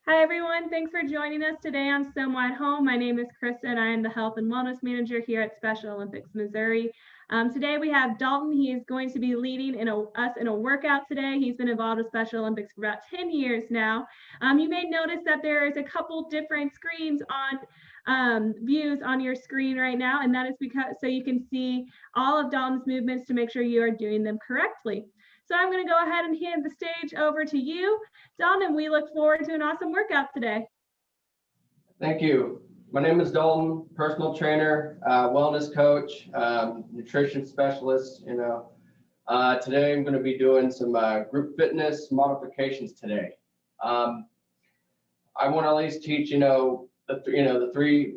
Hi, everyone. Thanks for joining us today on Somewhat Home. My name is Krista, and I am the Health and Wellness Manager here at Special Olympics Missouri. Today we have Dalton. He is going to be leading us in a workout today. He's been involved with Special Olympics for about 10 years now. You may notice that there is a couple different screens on views on your screen right now, and that is because so you can see all of Dalton's movements to make sure you are doing them correctly. So I'm going to go ahead and hand the stage over to you, Dalton, and we look forward to an awesome workout today. Thank you. My name is Dalton, personal trainer, wellness coach, nutrition specialist. Today I'm going to be doing some group fitness modifications today. I want to at least teach the three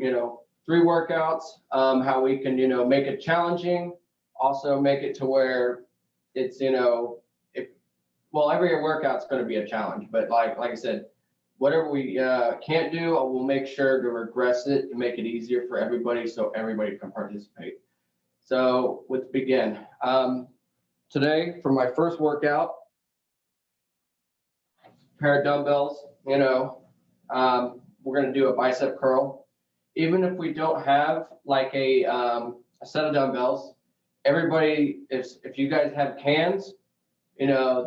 workouts, how we can make it challenging, also make it to where it's every workout's going to be a challenge, but like I said, whatever we can't do, we'll make sure to regress it to make it easier for everybody so everybody can participate. So let's begin. Today, for my first workout, pair of dumbbells, we're going to do a bicep curl. Even if we don't have like a set of dumbbells, everybody, if you guys have cans,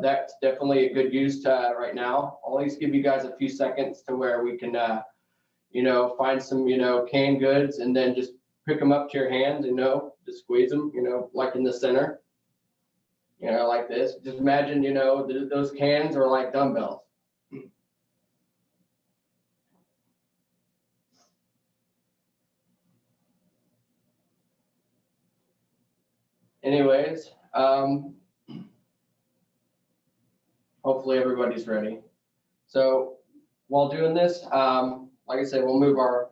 that's definitely a good use right now. I'll at least give you guys a few seconds to where we can, find some, canned goods and then just pick them up to your hands, just squeeze them, like in the center, like this. Just imagine, those cans are like dumbbells. Anyways, hopefully everybody's ready. So while doing this, like I said, we'll move our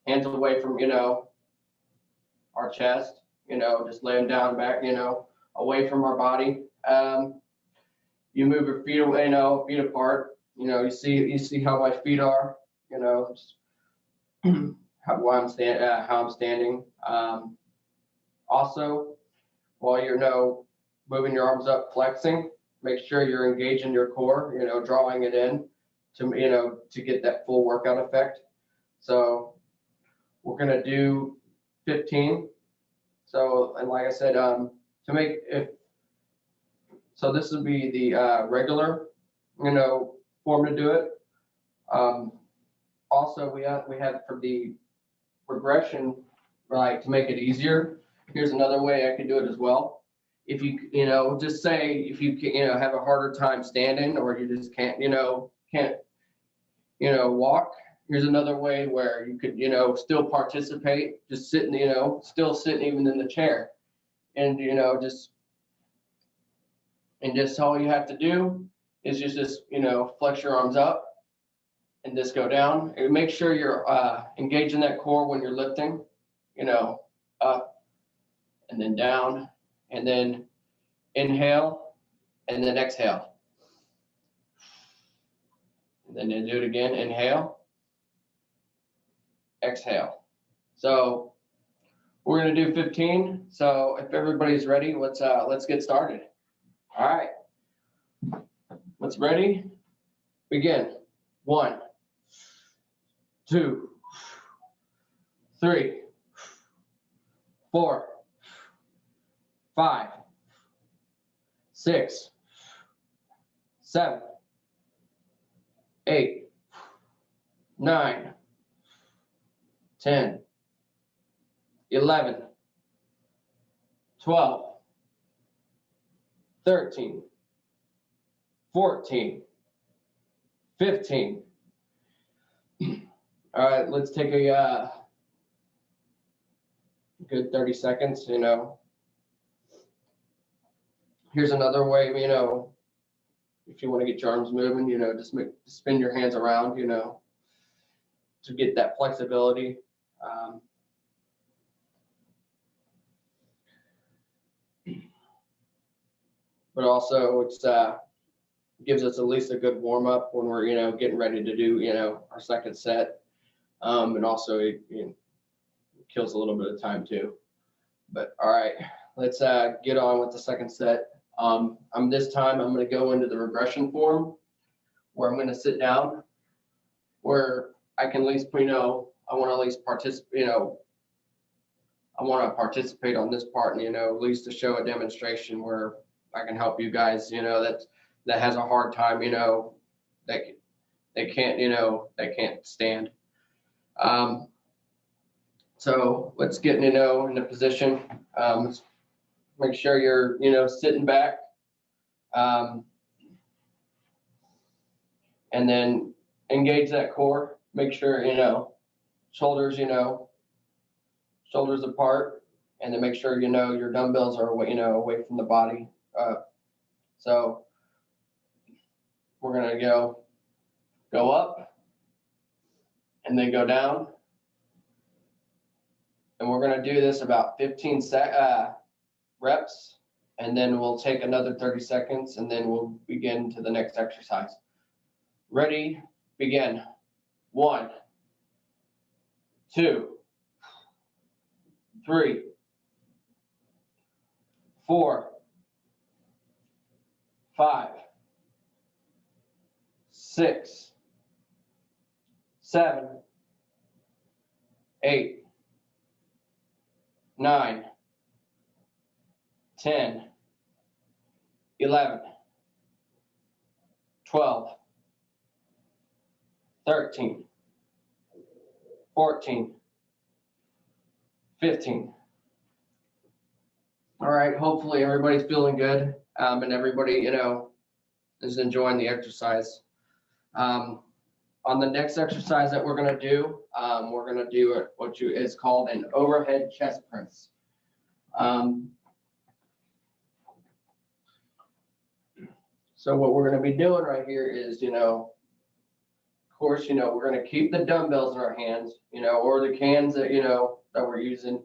hands away from, our chest, just lay them down back, away from our body. You move your feet away, feet apart. You see how my feet are, just how I'm standing. Also, while you're moving your arms up, flexing, make sure you're engaging your core, drawing it in to get that full workout effect. So we're going to do 15. So, and like I said, so this would be the regular, form to do it. Also, we have for the progression, right, to make it easier. Here's another way I can do it as well. If you, just say if you have a harder time standing or you just can't walk, here's another way where you could, still participate, just sitting, still sitting even in the chair. And, just all you have to do is just, flex your arms up and just go down. And make sure you're engaging that core when you're lifting, up and then down. And then inhale, and then exhale. And then do it again, inhale, exhale. So we're going to do 15. So if everybody's ready, let's get started. All right. Let's ready? Begin. 1, 2, 3, 4, 5, 6, 7, 8, 9, 10, 11, 12, 13, 14, 15. All right, let's take a good 30 seconds, Here's another way, if you want to get your arms moving, just spin your hands around, to get that flexibility. But also it's gives us at least a good warm up when we're, getting ready to do, our second set. And also it kills a little bit of time too. But all right, let's get on with the second set. This time I'm going to go into the regression form where I'm going to sit down where I can at least, I want to at least participate, I want to participate on this part, and, at least to show a demonstration where I can help you guys, that has a hard time, that they can't, they can't stand. So let's get, in the position. Let's make sure you're, sitting back. And then engage that core. Make sure, shoulders, shoulders apart, and then make sure, your dumbbells are, away from the body. So we're going to go up and then go down. And we're going to do this about 15 reps, and then we'll take another 30 seconds, and then we'll begin to the next exercise. Ready, begin. 1, 2, 3, 4, 5, 6, 7, 8, 9, 10, 11, 12, 13, 14, 15. All right, hopefully everybody's feeling good, and everybody, is enjoying the exercise. On the next exercise that we're going to do, what is called an overhead chest press. So what we're going to be doing right here is, of course, we're going to keep the dumbbells in our hands, or the cans that, that we're using,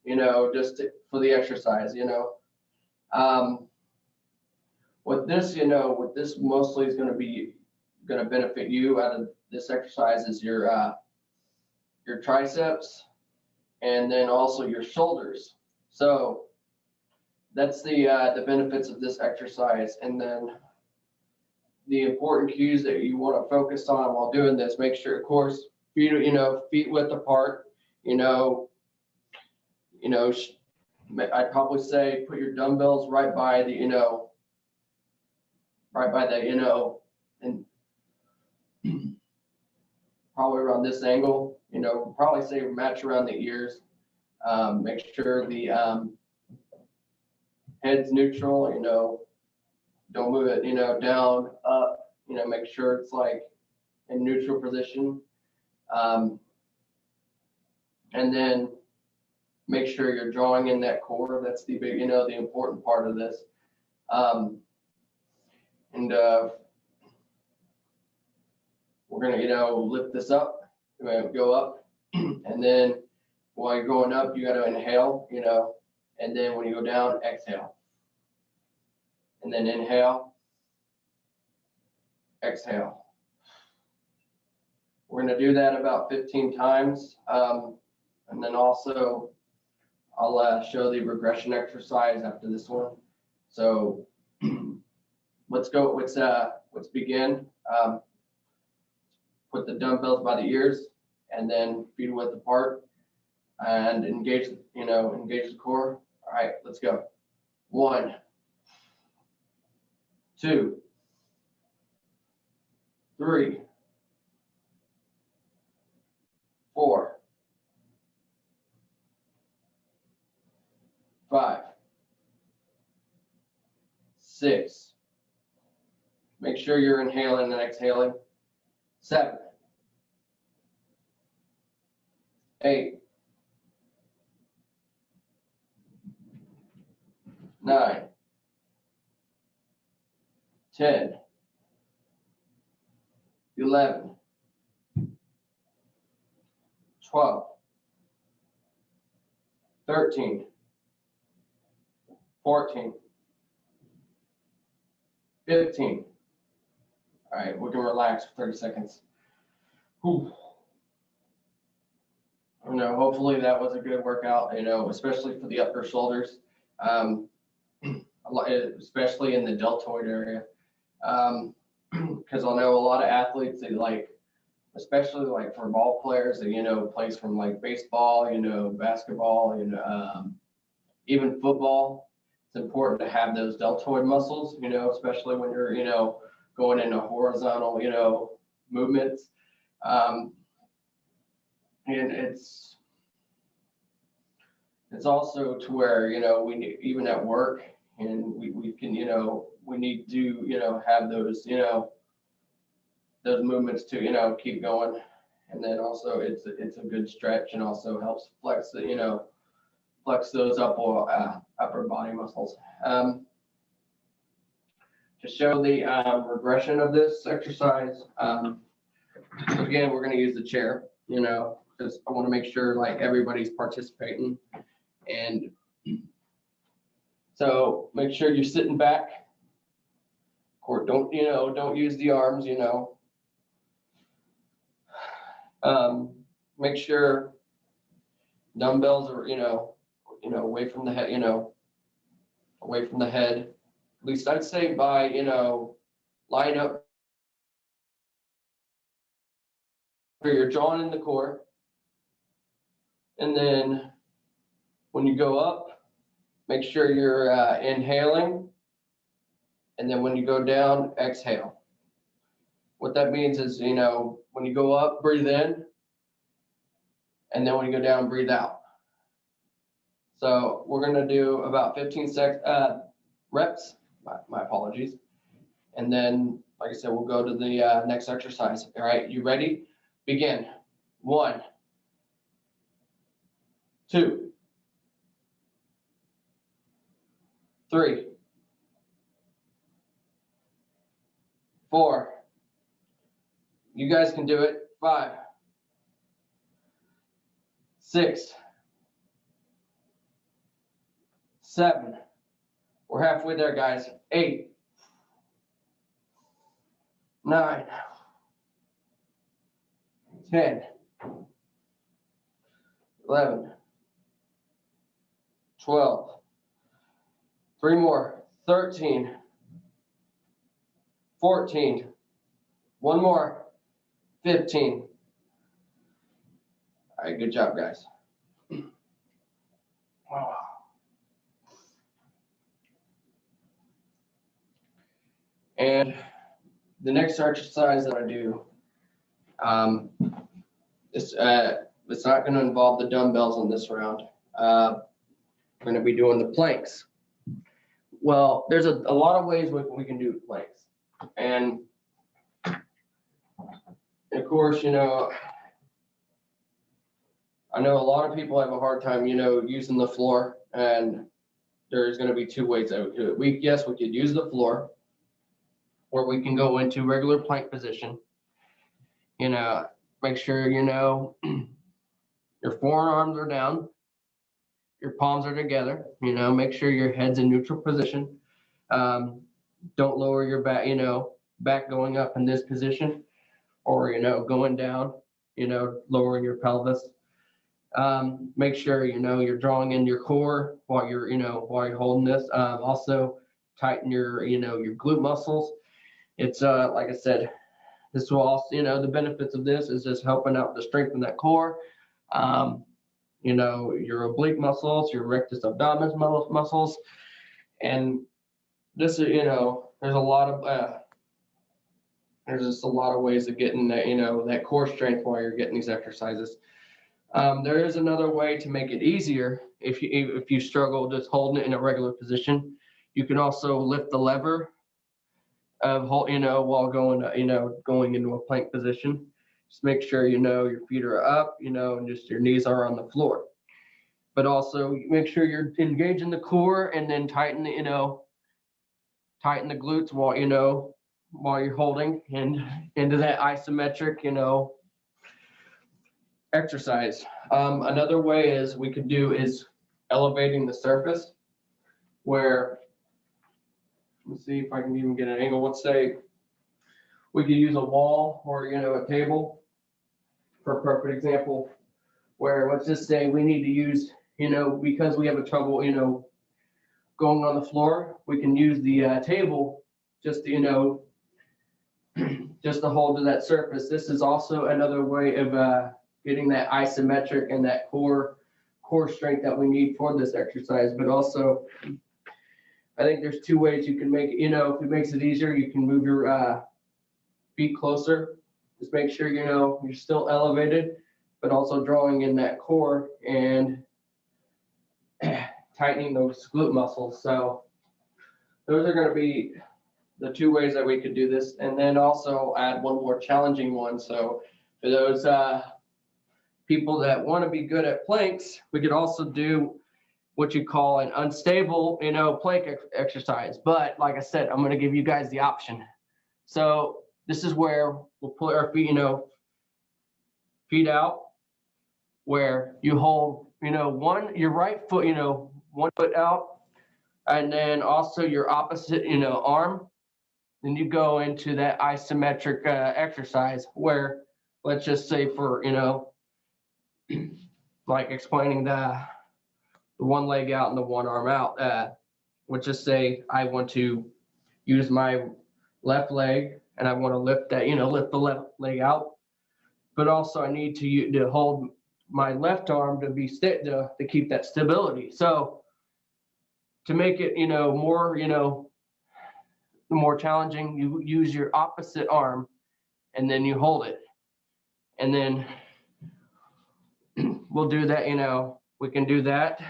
for the exercise, what this mostly is going to benefit you out of this exercise is your triceps, and then also your shoulders. So that's the benefits of this exercise. And then the important cues that you want to focus on while doing this, make sure, of course, feet width apart, I'd probably say put your dumbbells right by the, and probably around this angle, probably say match around the ears. Make sure the head's neutral, don't move it, down, up, make sure it's like in neutral position. And then make sure you're drawing in that core. That's the big, the important part of this. We're going to, lift this up, go up, and then while you're going up, you got to inhale, and then when you go down, exhale. And then inhale, exhale. We're going to do that about 15 times. And then also I'll show the regression exercise after this one. So let's begin. Put the dumbbells by the ears, and then feet width apart, and engage the core. All right, let's go. 1, 2, 3, 4, 5, 6. Make sure you're inhaling and exhaling. 7, 8, 9, 10, 11, 12, 13, 14, 15. All right, we can relax for 30 seconds. Whew. Hopefully that was a good workout, especially for the upper shoulders, especially in the deltoid area. Because I know a lot of athletes, they like especially like for ball players that, plays from like baseball, basketball, even football. It's important to have those deltoid muscles, especially when you're, going into horizontal, movements. And it's also to where, we need, even at work, and we can, we need to, have those, those movements to, keep going. And then also it's a good stretch, and also helps flex the, flex those upper body muscles. To show the regression of this exercise, again, we're going to use the chair, because I want to make sure like everybody's participating. And so make sure you're sitting back. Of course, don't use the arms, make sure dumbbells are, away from the head, away from the head. At least I'd say by, line up where you're drawing in the core. And then when you go up, make sure you're inhaling. And then when you go down, exhale. What that means is, when you go up, breathe in. And then when you go down, breathe out. So we're going to do about 15 reps. My apologies. And then, like I said, we'll go to the next exercise. All right, you ready? Begin. 1, 2, 3, 4. You guys can do it. 5, 6, 7. We're halfway there, guys. 8, 9, 10, 11, 12. 3 more. 13, 14. 1 more. 15. All right, good job, guys. Wow. And the next exercise that I do, it's not going to involve the dumbbells in this round. We're going to be doing the planks. Well, there's a lot of ways we can do planks. And of course, I know a lot of people have a hard time, using the floor, and there's going to be 2 ways that we do it. Yes, we could use the floor, or we can go into regular plank position. Make sure, your forearms are down, your palms are together, make sure your head's in neutral position. Don't lower your back, back going up in this position, or, going down, lowering your pelvis. Make sure, you're drawing in your core while you're, while you're holding this. Also tighten your, your glute muscles. It's, like I said, this will also, the benefits of this is just helping out to strengthen that core. Your oblique muscles, your rectus abdominis muscles. And this is, there's a lot of, there's just a lot of ways of getting that, that core strength while you're getting these exercises. There is another way to make it easier if you struggle just holding it in a regular position. You can also lift the lever of while going, going into a plank position. Just make sure, your feet are up, and just your knees are on the floor. But also make sure you're engaging the core, and then tighten the, tighten the glutes while you're holding, and into that isometric, exercise. Another way we could do is elevating the surface, where, let's see if I can even get an angle. Let's say we could use a wall or, a table for a perfect example, where let's just say we need to use, because we have a trouble, going on the floor, we can use the table just to, just to hold to that surface. This is also another way of getting that isometric and that core strength that we need for this exercise. But also, I think there's two ways you can make it. If it makes it easier, you can move your feet closer. Just make sure you're still elevated, but also drawing in that core and tightening those glute muscles. So those are going to be the two ways that we could do this. And then also add one more challenging one. So for those people that want to be good at planks, we could also do what you call an unstable, plank exercise. But like I said, I'm going to give you guys the option. So this is where we'll put our feet, feet out, where you hold, your right foot, 1 foot out, and then also your opposite, arm. Then you go into that isometric exercise where, let's just say for, like explaining the one leg out and the one arm out, let's just say I want to use my left leg and I want to lift that, lift the left leg out, but also I need to hold my left arm to be to keep that stability. So to make it, more challenging, you use your opposite arm and then you hold it. And then we'll do that, we can do that.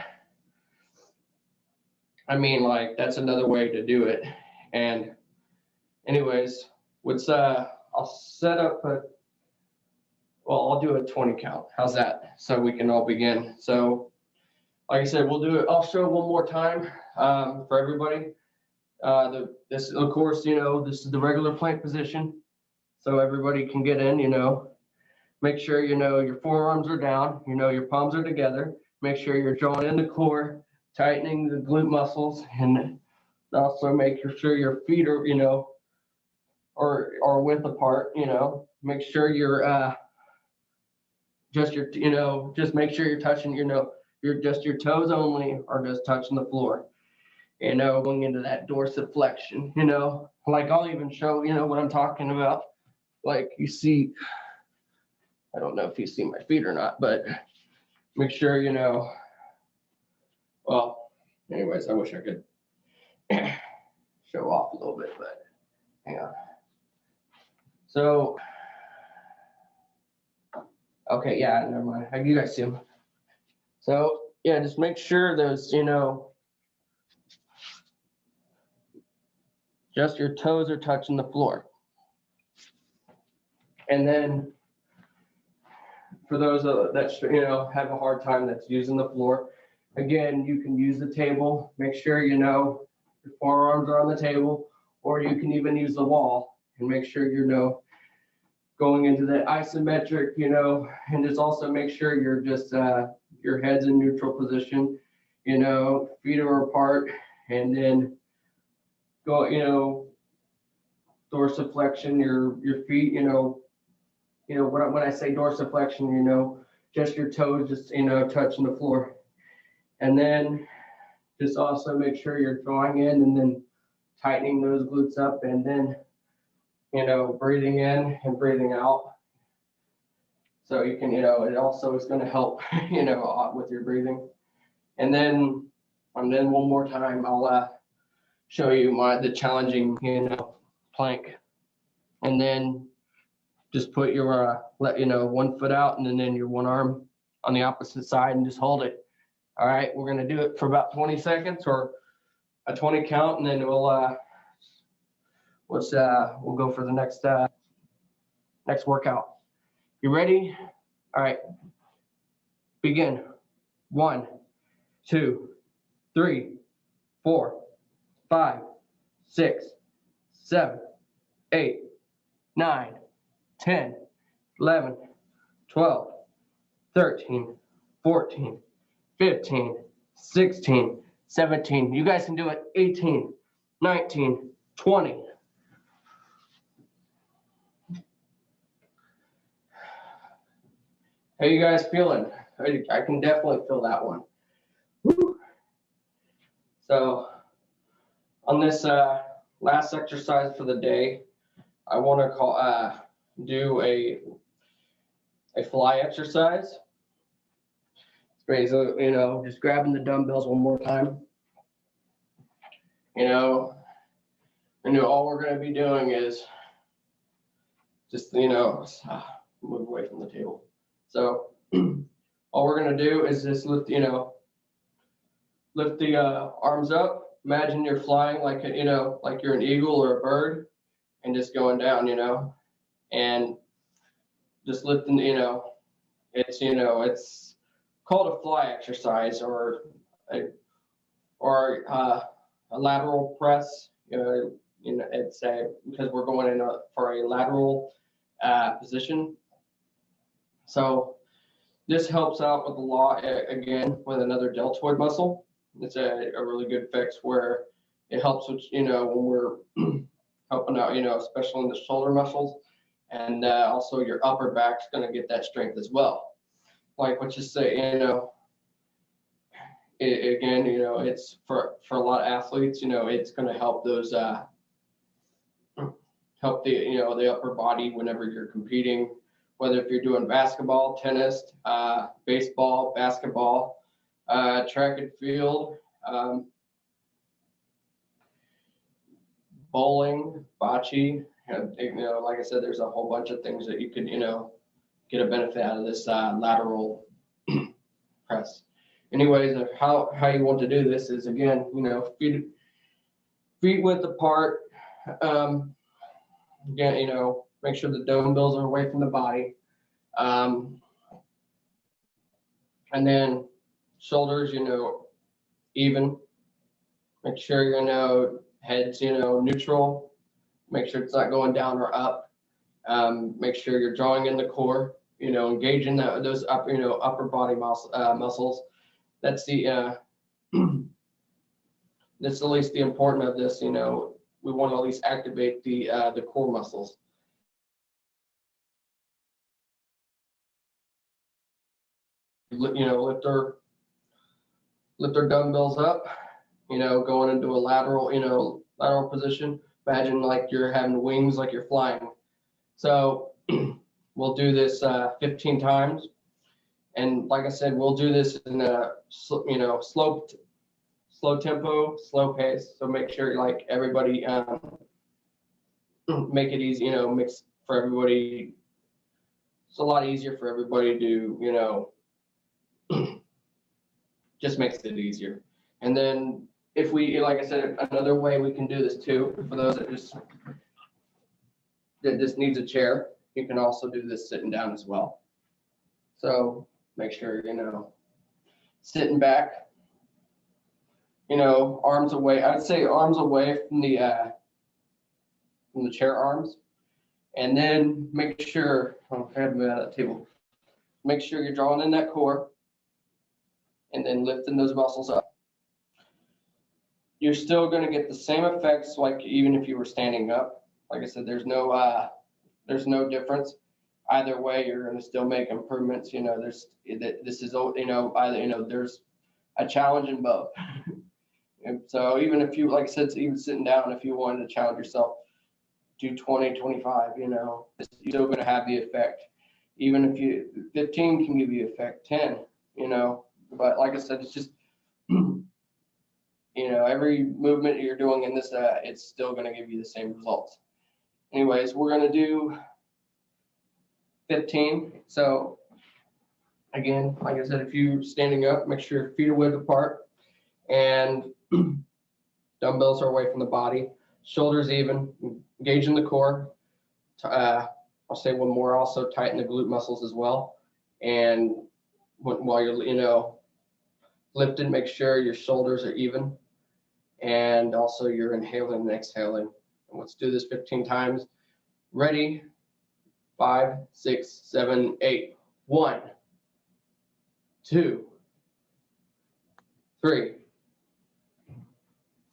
I mean, like, that's another way to do it. And anyways, I'll set up I'll do a 20 count. How's that? So we can all begin. So like I said, I'll show one more time for everybody. This, of course, this is the regular plank position. So everybody can get in, make sure, your forearms are down, your palms are together. Make sure you're drawing in the core, tightening the glute muscles, and also make sure your feet are, or width apart, make sure you're, just make sure you're touching, your toes only are just touching the floor, going into that dorsiflexion, like I'll even show, what I'm talking about. Like you see, I don't know if you see my feet or not, but make sure, well, anyways, I wish I could show off a little bit, but hang on. So, okay, yeah, never mind. You guys see them. So, yeah, just make sure those, just your toes are touching the floor. And then for those that, have a hard time that's using the floor, again, you can use the table. Make sure, your forearms are on the table, or you can even use the wall and make sure, going into that isometric, and just also make sure you're just, your head's in neutral position, feet are apart, and then go, dorsiflexion, your feet, when I say dorsiflexion, just your toes just, touching the floor. And then just also make sure you're drawing in and then tightening those glutes up, and then, breathing in and breathing out. So you can, it also is going to help, with your breathing. And then one more time, I'll show you the challenging, plank. And then just put your, 1 foot out and then your one arm on the opposite side and just hold it. All right, we're going to do it for about 20 seconds or a 20 count, and then we'll go for the next workout. You ready? All right, begin. 1, 2, 3, 4, 5, 6, 7, 8, 9, 10, 11, 12, 13, 14, 15, 16, 17. You guys can do it. 18, 19, 20. How you guys feeling? I can definitely feel that one. Woo. So on this last exercise for the day, I want to do a fly exercise. Great. So, just grabbing the dumbbells one more time. All we're going to be doing is just, move away from the table. So all we're going to do is just lift the arms up. Imagine you're flying like you're an eagle or a bird, and just going down, and just lifting, it's called a fly exercise or a lateral press. It's because we're going in for a lateral position. So this helps out with a lot, again, with another deltoid muscle. It's a really good fix where it helps with, when we're helping out, especially in the shoulder muscles. And also your upper back's going to get that strength as well. Like what you say, it's for a lot of athletes, it's going to help those, help the upper body whenever you're competing, whether if you're doing basketball, tennis, baseball, basketball, track and field, bowling, bocce. Like I said, there's a whole bunch of things that you could, get a benefit out of this lateral press. Anyways, how you want to do this is, again, feet width apart. Again, make sure the dumbbells are away from the body. And then shoulders, even. Make sure your head's, neutral. Make sure it's not going down or up. Make sure you're drawing in the core, engaging those upper body muscles. That's the that's at least the important of this. We want to at least activate the core muscles. Lift our dumbbells up. Going into a lateral position. Imagine like you're having wings, like you're flying. So we'll do this 15 times. And like I said, we'll do this in a, slow tempo, slow pace. So make sure like everybody, make it easy, mix for everybody. It's a lot easier for everybody to, just makes it easier. And then if we, like I said, another way we can do this too, for those that just needs a chair, you can also do this sitting down as well. So make sure, sitting back, arms away. I'd say arms away from the chair arms. And then make sure, I have them at the table. Make sure you're drawing in that core and then lifting those muscles up. You're still going to get the same effects like even if you were standing up. Like I said, there's no difference. Either way, you're going to still make improvements. This is, either, there's a challenge in both. And so even if you, like I said, even sitting down, if you wanted to challenge yourself, do 20, 25, you're still going to have the effect. Even if 15 can give you effect, 10, but like I said, it's just, every movement you're doing in this, it's still going to give you the same results. Anyways, we're going to do 15. So again, like I said, if you're standing up, make sure your feet are width apart and dumbbells are away from the body, shoulders even, engaging the core. I'll say one more, also tighten the glute muscles as well. And while you're, lifting, make sure your shoulders are even. And also you're inhaling and exhaling. And let's do this 15 times. Ready? 5, 6, 7, 8. 1, 2, 3,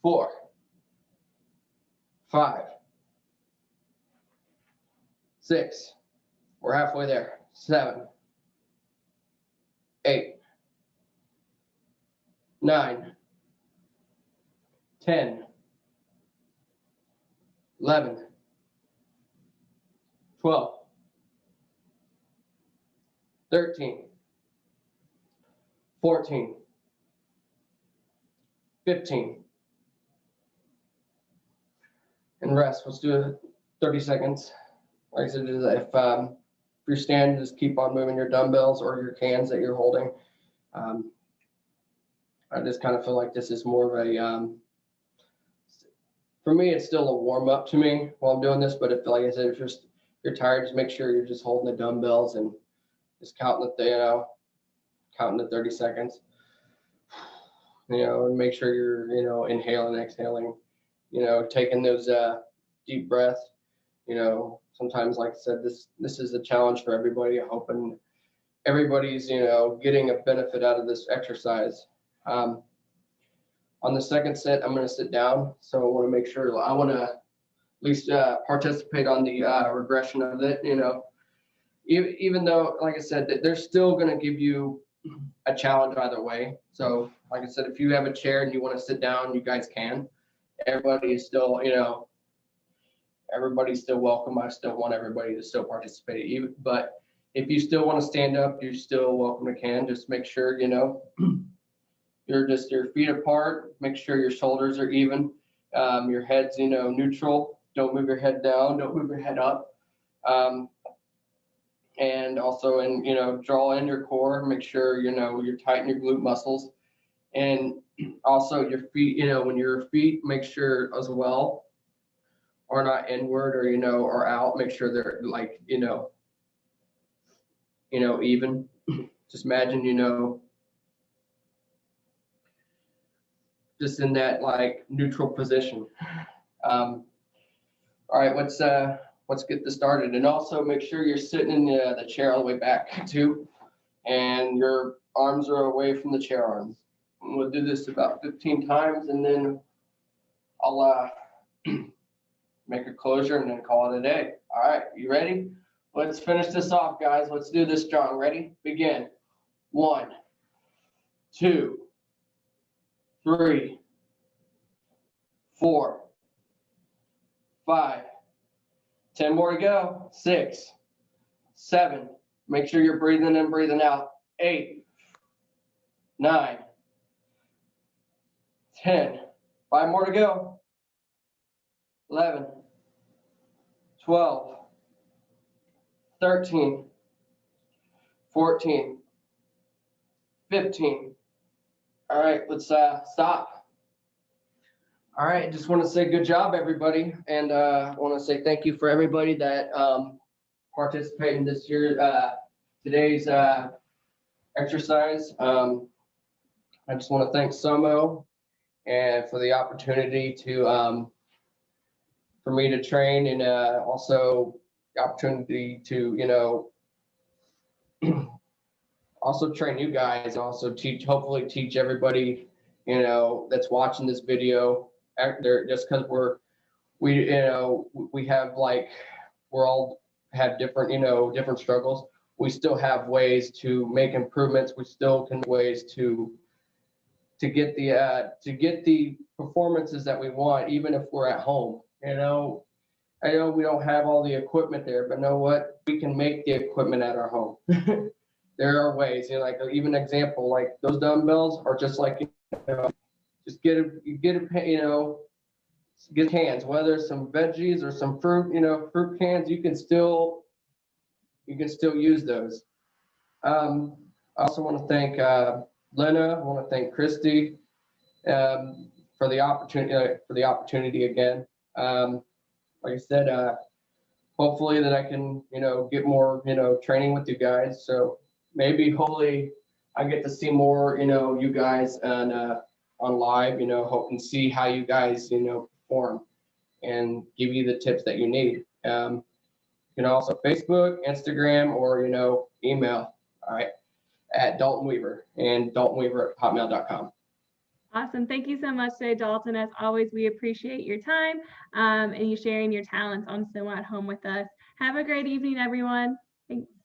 4, 5, 6. We're halfway there. 7, 8, 9, 10, 11, 12, 13, 14, 15, and rest. Let's do 30 seconds. Like I said, if you're standing, just keep on moving your dumbbells or your cans that you're holding. I just kind of feel like this is more of a, for me, it's still a warm up to me while I'm doing this. But if, like I said, if you're tired, just make sure you're just holding the dumbbells and just counting the, counting the 30 seconds. And make sure you're, inhaling, exhaling, taking those deep breaths. Sometimes, like I said, this is a challenge for everybody. I'm hoping everybody's, getting a benefit out of this exercise. On the second set, I'm going to sit down. So I want to make sure I want to at least participate on the regression of it. Even though, like I said, that they're still going to give you a challenge either way. So, like I said, if you have a chair and you want to sit down, you guys can. Everybody is still, everybody's still welcome. I still want everybody to still participate. But if you still want to stand up, you're still welcome to can. Just make sure, your feet apart. Make sure your shoulders are even. Your head's, neutral. Don't move your head down. Don't move your head up. And also, draw in your core. Make sure, you're tight in your glute muscles. And also your feet, when your feet, make sure as well are not inward or out. Make sure they're like, even. Just imagine, just in that like neutral position. All right, let's get this started. And also make sure you're sitting in the chair all the way back too, and your arms are away from the chair arms. And we'll do this about 15 times, and then I'll make a closure and then call it a day. All right, you ready? Let's finish this off, guys. Let's do this strong. Ready? Begin. 1, 2, 3, 4, 5. 10 more to go. 6, 7. Make sure you're breathing in, breathing out. 8, 9, 10. 5 more to go. 11, 12, 13, 14, 15. All right, let's stop. All right, just want to say good job, everybody. And I want to say thank you for everybody that participated in this year, today's exercise. I just want to thank Somo and for the opportunity to, for me to train, and also the opportunity to, also train you guys, also hopefully teach everybody, that's watching this video. Just because we have like, we're all have different, different struggles. We still have ways to make improvements. We still can ways to get the performances that we want, even if we're at home. I know we don't have all the equipment there, but know what? We can make the equipment at our home. There are ways, like even an example, like those dumbbells are just like, just get cans, whether it's some veggies or some fruit, fruit cans, you can still use those. I also want to thank Lena. I want to thank Christy for the opportunity again. Like I said, hopefully that I can, get more, training with you guys. So maybe, hopefully, I get to see more, you guys on live, hope and see how you guys, perform and give you the tips that you need. You can also Facebook, Instagram, or, email, all right, at Dalton Weaver and daltonweaver@hotmail.com. Awesome. Thank you so much today, Dalton. As always, we appreciate your time and you sharing your talents on So at Home with us. Have a great evening, everyone. Thanks.